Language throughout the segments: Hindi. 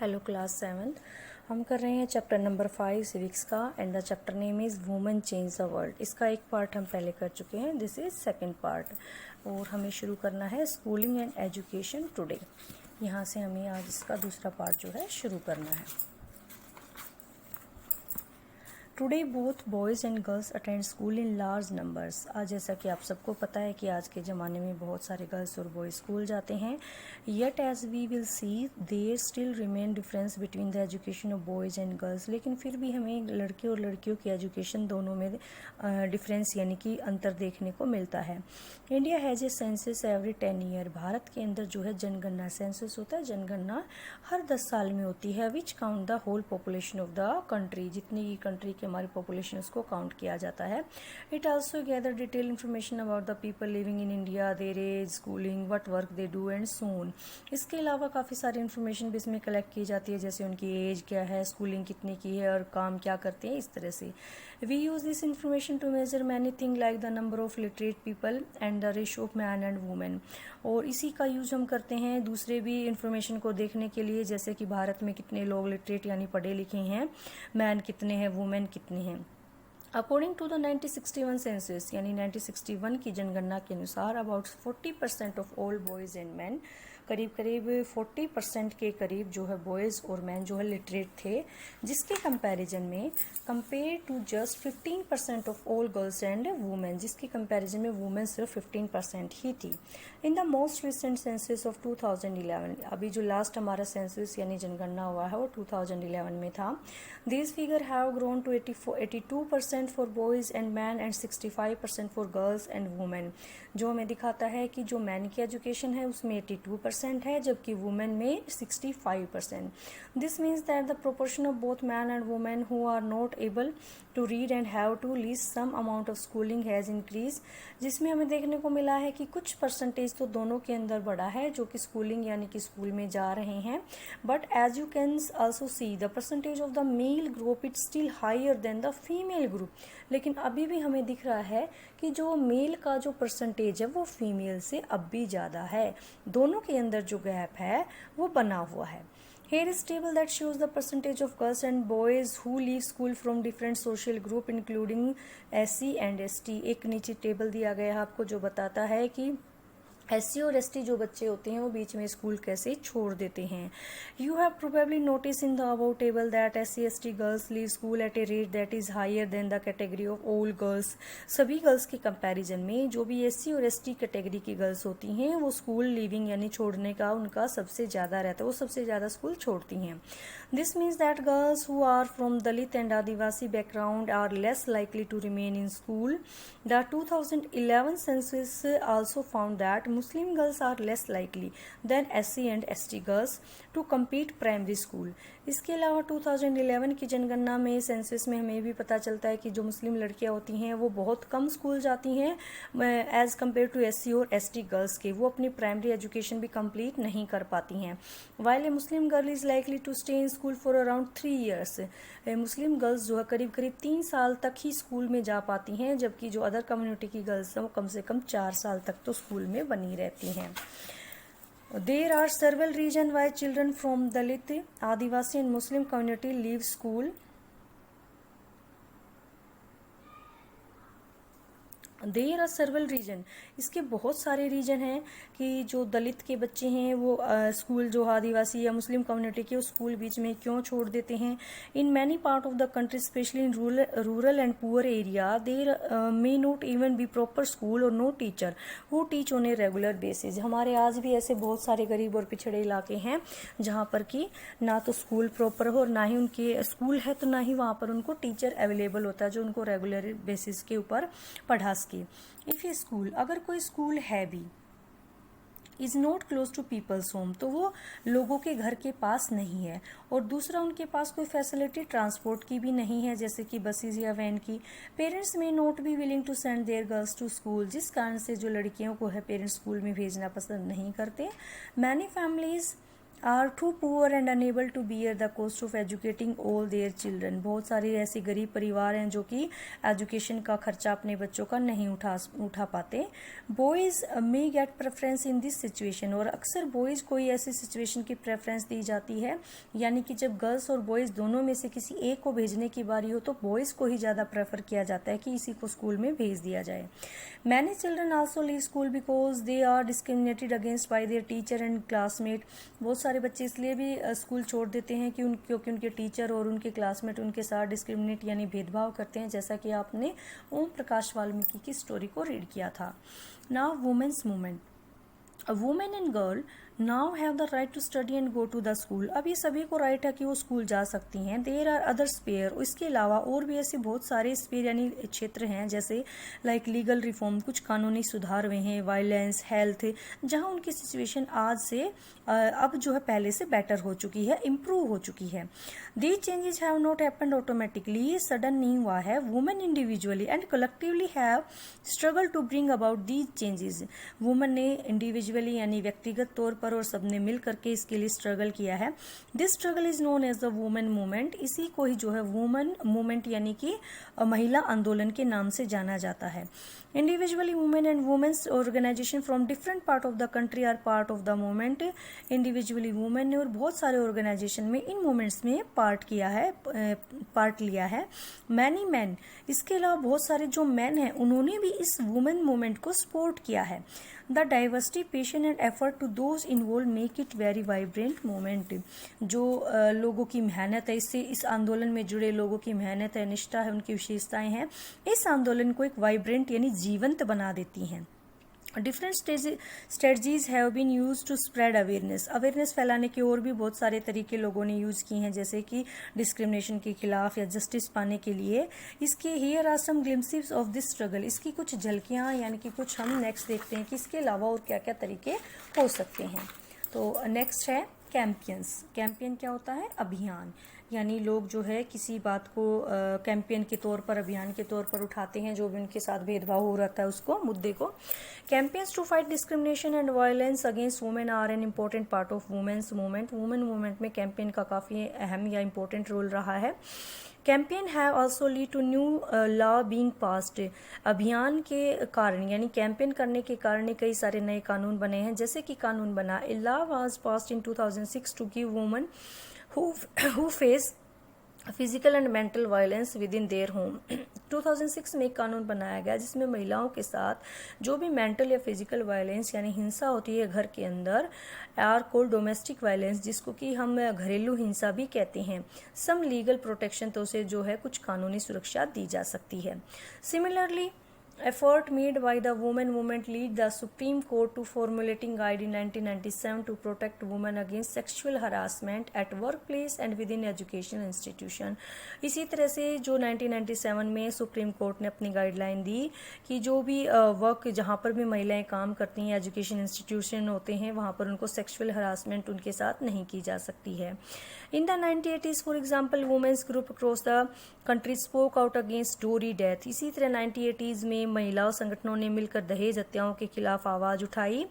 Hello class 7th। हम कर रहे हैं चैप्टर नंबर 5 सिविक्स का and the chapter name is women change the world. इसका एक पार्ट हम पहले कर चुके हैं, दिस इज़ सेकंड पार्ट और हमें शुरू करना है स्कूलिंग एंड एजुकेशन टुडे। यहाँ से हमें आज इसका दूसरा पार्ट जो है शुरू करना है। Today both boys and girls attend school in large numbers. आज जैसा कि आप सबको पता है कि आज के ज़माने में बहुत सारे गर्ल्स और बॉयज़ स्कूल जाते हैं, yet as we will see there still remain difference between the education of boys and girls. लेकिन फिर भी हमें लड़के और लड़कियों की एजुकेशन दोनों में डिफरेंस यानी कि अंतर देखने को मिलता है। India has a census every 10 year. Bharat के अंदर जो है जनगणना सेंसस होता है, जनगणना हर 10 साल में होती है, which count the whole population of the country. जितनी कंट्री की हमारी पॉपुलेशन उसको काउंट किया जाता है। It also gather detail information about the people living in India, their age, schooling, what work they do and so on. इसके अलावा काफ़ी सारी इन्फॉर्मेशन भी इसमें कलेक्ट की जाती है, जैसे उनकी एज क्या है, स्कूलिंग कितनी की है और काम क्या करते हैं, इस तरह से। We use this information to measure many thing like the number of literate people and the ratio of men and women. और इसी का यूज़ हम करते हैं दूसरे भी इन्फॉर्मेशन को देखने के लिए, जैसे कि भारत में कितने लोग लिटरेट यानी पढ़े लिखे हैं, मैन कितने हैं, वुमेन कितने हैं। अकॉर्डिंग टू द 1961 सेंसस यानी 1961 की जनगणना के अनुसार about 40% of all boys and man, करीब करीब 40% के करीब जो है बॉयज़ और मैन जो है लिटरेट थे, जिसके कंपैरिजन में compare to just 15% of all girls and women, जिसके कंपैरिजन में वुमेन सिर्फ 15% ही थी। In the most recent census of 2011, अभी जो लास्ट हमारा सेंसस यानी जनगणना हुआ है वो 2011 में था। This figure have grown to 82% for boys and men and 65% for girls and women. जो हमें दिखाता है कि जो मैन की एजुकेशन है उसमें 82% है, जबकि वुमेन में 65%। This means that the proportion of both men and women who are not able to read and have to least some amount of schooling has increase, जिसमें हमें देखने को मिला है कि कुछ परसेंटेज तो दोनों के अंदर बढ़ा है जो कि स्कूलिंग यानी कि स्कूल में जा रहे हैं, but as you can also see the percentage of the male group it still higher than the female group. लेकिन अभी भी हमें दिख रहा है कि जो मेल का जो परसेंटेज है वो फीमेल से अब भी ज़्यादा है, दोनों के अंदर जो गैप है वो बना हुआ है। Here is table that shows the percentage of girls and boys who leave school from different social group including SC and ST। एक नीचे टेबल दिया गया है आपको जो बताता है कि SC और ST जो बच्चे होते हैं वो बीच में स्कूल कैसे छोड़ देते हैं। You have probably notice in the about table that SC/ST girls leave school at a rate that is higher than the category of all girls. सभी गर्ल्स के कंपैरिजन में जो भी SC और ST कैटेगरी की गर्ल्स होती हैं वो स्कूल लीविंग यानी छोड़ने का उनका सबसे ज़्यादा रहता है, वो सबसे ज़्यादा स्कूल छोड़ती हैं। This means that girls who are from Dalit and Adivasi background are less likely to remain in school. The 2011 census also found that Muslim girls are less likely than SC and ST girls to compete primary school। इसके अलावा 2011 की जनगणना में सेंसस में हमें भी पता चलता है कि जो मुस्लिम लड़कियां होती हैं वो बहुत कम स्कूल जाती हैं एज़ कम्पेयर टू SC और ST गर्ल्स के, वो अपनी प्राइमरी एजुकेशन भी कंप्लीट नहीं कर पाती हैं। While a Muslim girl is likely to stay in school for around 3 years. Muslim girls जो है करीब करीब 3 साल तक ही स्कूल में जा पाती हैं, जबकि जो अदर कम्युनिटी की गर्ल्स हैं वो कम से कम 4 साल तक तो स्कूल में बनी रहती हैं। There are several reasons why children from Dalit, Adivasi and Muslim community leave school। There are several reason, इसके बहुत सारे रीजन हैं कि जो दलित के बच्चे हैं वो स्कूल जो आदिवासी या मुस्लिम कम्युनिटी के स्कूल बीच में क्यों छोड़ देते हैं। In many part of the country specially in rural and poor area there may not even be proper school और no teacher who teach on a regular basis. हमारे आज भी ऐसे बहुत सारे गरीब और पिछड़े इलाके हैं जहाँ पर कि ना तो स्कूल प्रॉपर हो और ना ही उनके स्कूल है तो ना ही वहाँ पर उनको टीचर अवेलेबल होता है जो उनको रेगुलर बेसिस के ऊपर पढ़ा सके। इफ ए स्कूल, अगर कोई स्कूल है भी, is not close to people's home, तो वो लोगों के घर के पास नहीं है, और दूसरा उनके पास कोई फैसिलिटी ट्रांसपोर्ट की भी नहीं है जैसे कि बसेस या वैन की। Parents may not be willing to send their girls to school, जिस कारण से जो लड़कियों को है पेरेंट्स स्कूल में भेजना पसंद नहीं करते। Many families are too poor and unable to bear the cost of educating all their children. बहुत सारे ऐसे गरीब परिवार हैं जो कि एजुकेशन का खर्चा अपने बच्चों का नहीं उठा पाते। Boys may gate preference in this situation, और अक्सर बॉयज़ को ही ऐसी सिचुएशन की प्रेफरेंस दी जाती है, यानी कि जब गर्ल्स और बॉयज़ दोनों में से किसी एक को भेजने की बारी हो तो बॉयज़ को ही ज़्यादा प्रेफर किया जाता है कि इसी को स्कूल में भेज दिया जाए। Many children also leave school because they are discriminated against by their teacher and classmate. बहुत सारे बच्चे इसलिए भी स्कूल छोड़ देते हैं क्योंकि उनके टीचर और उनके क्लासमेट उनके साथ डिस्क्रिमिनेट यानी भेदभाव करते हैं, जैसा कि आपने ओम प्रकाश वाल्मीकि की स्टोरी को रीड किया था। Now women's movement. A woman and girl now have the right to study and go to the school। अब ये सभी को राइट है कि वो स्कूल जा सकती हैं। देयर आर अदर स्पेयर, इसके अलावा और भी ऐसे बहुत सारे स्पेयर यानी क्षेत्र हैं, जैसे लाइक लीगल रिफॉर्म, कुछ कानूनी सुधार हुए हैं, वायलेंस, हेल्थ, जहां उनकी सिचुएशन आज से अब जो है पहले से बेटर हो चुकी है, इम्प्रूव हो चुकी है। These changes have not happened automatically, ये सडन नहीं हुआ है। Women individually and collectively have struggle to bring about these changes. Women ने इंडिविजुअली यानी व्यक्तिगत तौर पर और सबने मिल करके इसके लिए स्ट्रगल किया है। This struggle is known as the women movement. इसी को ही जो है वुमेन मूवमेंट यानी कि महिला आंदोलन के नाम से जाना जाता है। Individually women and women's organisation from different part of the country are part of the movement. Individually women ने और बहुत सारे ऑर्गेनाइजेशन में इन मूवमेंट्स में पार्ट लिया है। मैनी मैन, इसके अलावा बहुत सारे जो मैन हैं उन्होंने भी इस वुमेन मूवमेंट को सपोर्ट किया है। The diversity, passion and effort to those involve make it very vibrant movement. जो लोगों की मेहनत है, इससे इस आंदोलन में जुड़े लोगों की मेहनत है, निष्ठा है, उनकी विशेषताएं हैं, इस आंदोलन को एक वाइब्रेंट यानी जीवंत बना देती हैं। Different strategies have been use to spread awareness फैलाने के और भी बहुत सारे तरीके लोगों ने यूज किए हैं, जैसे कि डिस्क्रिमिनेशन के खिलाफ या जस्टिस पाने के लिए। इसके here are some glimpses of this struggle, इसकी कुछ झलकियां यानी कि कुछ हम नेक्स्ट देखते हैं कि इसके अलावा और क्या क्या तरीके हो सकते हैं। तो नेक्स्ट है कैंपियंस। कैंपियन क्या होता है? अभियान, यानी लोग जो है किसी बात को कैंपेन के तौर पर, अभियान के तौर पर उठाते हैं, जो भी उनके साथ भेदभाव हो रहा है उसको, मुद्दे को। Campaigns to fight discrimination and violence against women are an important part of women's movement. Women movement में कैंपेन का काफ़ी अहम या इम्पोर्टेंट रोल रहा है। Campaign have also lead to new law being passed. अभियान के कारण यानी कैंपेन करने के कारण कई सारे नए कानून बने हैं, जैसे कि कानून बना, a law was passed in 2006 to give women who face physical and mental violence within their home. 2006 में एक कानून बनाया गया जिसमें महिलाओं के साथ जो भी मेंटल या फिजिकल वायलेंस यानी हिंसा होती है घर के अंदर, आर कॉल्ड डोमेस्टिक वायलेंस, जिसको कि हम घरेलू हिंसा भी कहते हैं, सम लीगल प्रोटेक्शन, तो उसे जो है कुछ कानूनी सुरक्षा दी जा सकती है। Similarly effort made by the women movement lead the Supreme Court to formulating guide in 1997 to protect women against sexual harassment at workplace and within educational institution। इसी तरह से जो 1997 में सुप्रीम कोर्ट ने अपनी गाइडलाइन दी कि जो भी वर्क जहाँ पर भी महिलाएं काम करती हैं, एजुकेशन इंस्टीट्यूशन होते हैं, वहाँ पर उनको सेक्सुअल हरासमेंट उनके साथ नहीं की जा सकती है। In the 1980s, for example, women's group across the country spoke out against Dowry death। इसी तरह 1980s में महिलाओं संगठनों ने मिलकर दहेज हत्याओं के खिलाफ आवाज उठाई।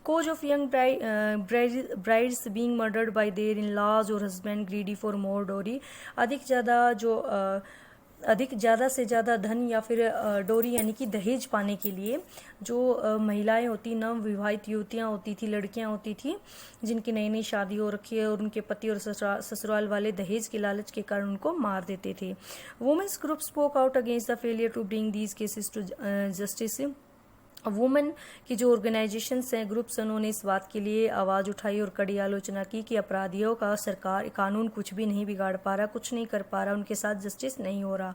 Cause of young brides being murdered by their in-laws or husband greedy for more dowry। अधिक ज़्यादा से ज़्यादा धन या फिर डोरी यानी कि दहेज पाने के लिए जो महिलाएं होती, नव विवाहित युवतियां होती थी, लड़कियां होती थी जिनकी नई नई शादी हो रखी है और उनके पति और ससुराल वाले दहेज के लालच के कारण उनको मार देते थे। Women's group spoke out against the failure to bring these cases to justice. Women की जो ऑर्गेनाइजेशंस हैं, ग्रुप्स, उन्होंने इस बात के लिए आवाज़ उठाई और कड़ी आलोचना की कि अपराधियों का सरकार कानून कुछ भी नहीं बिगाड़ पा रहा, कुछ नहीं कर पा रहा, उनके साथ जस्टिस नहीं हो रहा।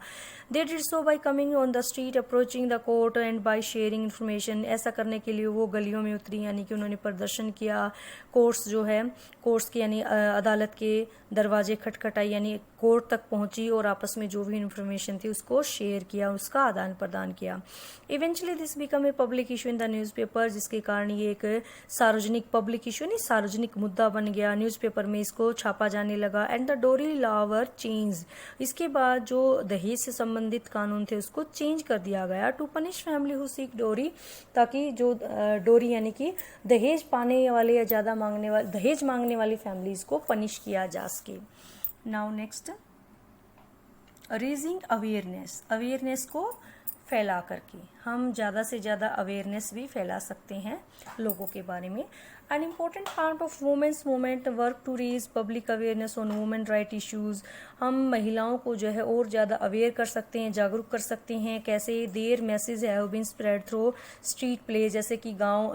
They did so bye coming on the street, approaching the court and by sharing information. ऐसा करने के लिए वो गलियों में उतरी, यानी कि उन्होंने प्रदर्शन किया, कोर्ट्स के यानी अदालत के दरवाजे खटखटाई, यानी कोर्ट तक पहुंची और आपस में जो भी इन्फॉर्मेशन थी उसको शेयर किया, उसका आदान प्रदान किया। Eventually this become a public issue in the newspaper, जिसके कारण ये एक सार्वजनिक पब्लिक इशू नहीं, सार्वजनिक मुद्दा बन गया, न्यूज़पेपर में इसको छापा जाने लगा। एंड द डोरी लॉ वर चेंज, इसके बाद जो दहेज से संबंधित कानून थे उसको चेंज कर दिया गया to punish family who seek dowry, ताकि जो डोरी यानी कि दहेज पाने वाले या ज़्यादा मांगने वाले, दहेज मांगने वाली फैमिलीज को पनिश किया जा सके। Now next, raising awareness, awareness को फैला करके हम ज़्यादा से ज़्यादा अवेयरनेस भी फैला सकते हैं लोगों के बारे में। An important part of women's movement work to raise public awareness on women right issues, हम महिलाओं को जो है और ज़्यादा अवेयर कर सकते हैं, जागरूक कर सकते हैं। कैसे? Their message have been spread through street play, जैसे कि गांव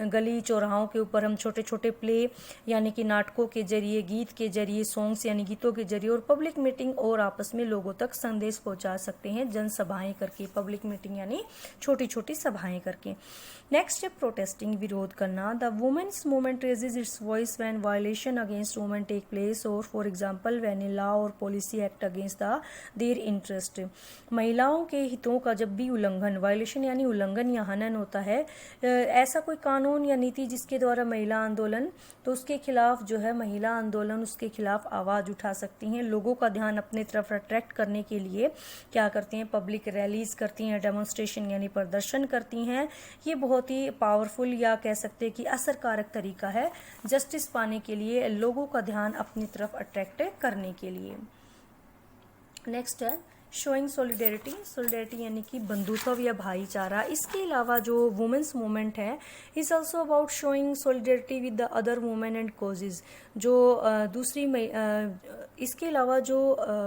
गली चौराहों के ऊपर हम छोटे छोटे प्ले यानी कि नाटकों के जरिए, गीत के जरिए, सॉन्ग्स यानी गीतों के जरिए, और पब्लिक मीटिंग और आपस में लोगों तक संदेश पहुंचा सकते हैं, जनसभाएं करके, पब्लिक मीटिंग यानी छोटी छोटी सभाएं करके। नेक्स्ट है प्रोटेस्टिंग, विरोध करना। The women's movement raises its voice when violation against women take place, और for example when a law और policy act against the their interest, महिलाओं के हितों का जब भी उल्लंघन, वायलेशन यानी उल्लंघन या हनन होता है, ऐसा कोई कानून या नीति जिसके द्वारा महिला आंदोलन, तो उसके खिलाफ जो है महिला आंदोलन उसके खिलाफ आवाज़ उठा सकती हैं। लोगों का ध्यान अपने तरफ अट्रैक्ट करने के लिए क्या करती हैं? पब्लिक रैलीज करती हैं, डेमोन्स्ट्रेशन यानी प्रदर्शन करती हैं। ये बहुत ही पावरफुल या कह सकते हैं कि असरकारक तरीका है जस्टिस पाने के लिए, लोगों का ध्यान अपनी तरफ अट्रैक्ट करने के लिए। नेक्स्ट है शोइंग सॉलिडेरिटी, सॉलिडेरिटी यानी कि बंधुत्व या भाईचारा। इसके अलावा जो वुमेन्स मूवमेंट है is also about showing solidarity with the other women and causes, जो इसके अलावा जो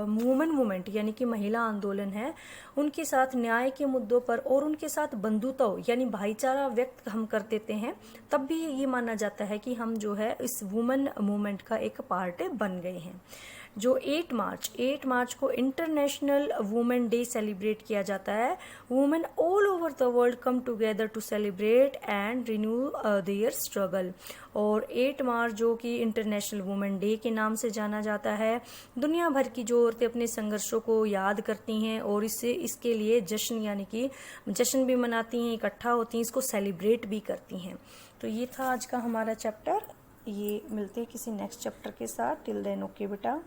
वुमेन मूवमेंट यानी कि महिला आंदोलन है उनके साथ न्याय के मुद्दों पर और उनके साथ बंधुत्व यानी भाईचारा व्यक्त हम कर देते हैं, तब भी ये माना जाता है कि हम जो है इस वुमेन मूवमेंट का एक पार्ट बन गए हैं। जो 8 मार्च को इंटरनेशनल वुमेन डे सेलिब्रेट किया जाता है। Women all over the world come together to celebrate and renew their struggle, और 8 मार्च जो कि इंटरनेशनल वुमेन डे के नाम से जाना जाता है, दुनिया भर की जो औरतें अपने संघर्षों को याद करती हैं और इसके लिए जश्न यानी कि जश्न भी मनाती हैं, इकट्ठा होती हैं, इसको सेलिब्रेट भी करती हैं। तो ये था आज का हमारा चैप्टर। ये मिलते हैं किसी नेक्स्ट चैप्टर के साथ। टिल देन ओके बेटा।